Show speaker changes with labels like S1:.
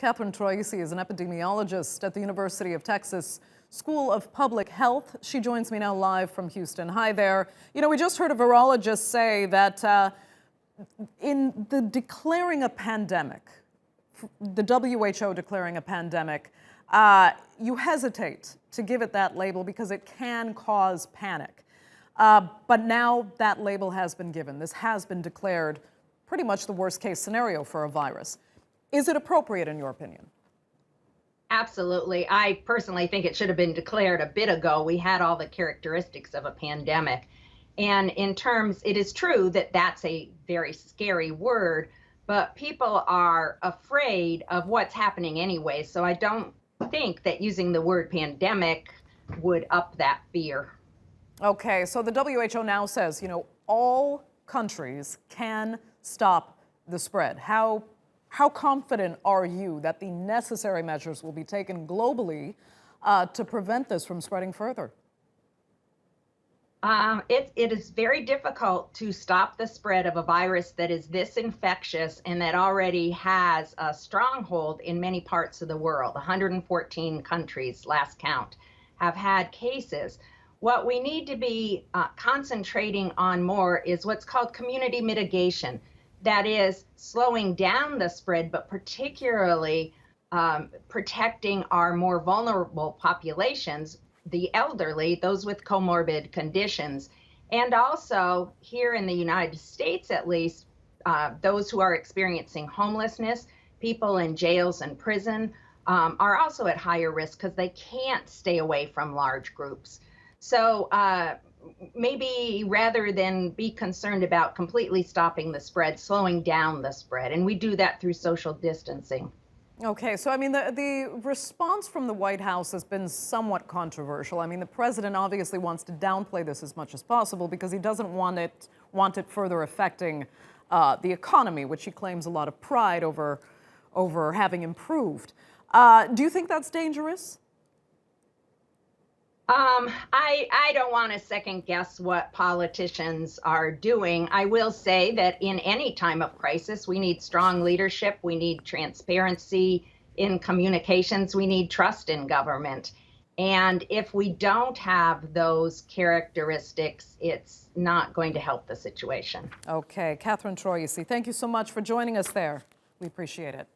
S1: Catherine Troisi is an epidemiologist at the University of Texas School of Public Health. She joins me now live from Houston. Hi there. You know, we just heard a virologist say that in the declaring a pandemic, the WHO declaring a pandemic, you hesitate to give it that label because it can cause panic. But now that label has been given. This has been declared pretty much the worst case scenario for a virus. Is it appropriate in your opinion?
S2: Absolutely. I personally think it should have been declared a bit ago. We had all the characteristics of a pandemic. And in terms, it is true that that's a very scary word, but people are afraid of what's happening anyway. So I don't think that using the word pandemic would up that fear.
S1: Okay, so the WHO now says, you know, all countries can stop the spread. How confident are you that the necessary measures will be taken globally to prevent this from spreading further?
S2: It is very difficult to stop the spread of a virus that is this infectious and that already has a stronghold in many parts of the world. 114 countries, last count, have had cases. What we need to be concentrating on more is what's called community mitigation. That is slowing down the spread, but particularly protecting our more vulnerable populations, the elderly, those with comorbid conditions, and also here in the United States, at least, those who are experiencing homelessness, people in jails and prison are also at higher risk because they can't stay away from large groups. So maybe rather than be concerned about completely stopping the spread, slowing down the spread, and we do that through social distancing.
S1: Okay, so I mean, the response from the White House has been somewhat controversial. I mean, the president obviously wants to downplay this as much as possible because he doesn't want it further affecting the economy, which he claims a lot of pride over having improved. Do you think that's dangerous?
S2: I don't want to second guess what politicians are doing. I will say that in any time of crisis, we need strong leadership. We need transparency in communications. We need trust in government. And if we don't have those characteristics, it's not going to help the situation.
S1: Okay, Catherine Troisi, thank you so much for joining us there. We appreciate it.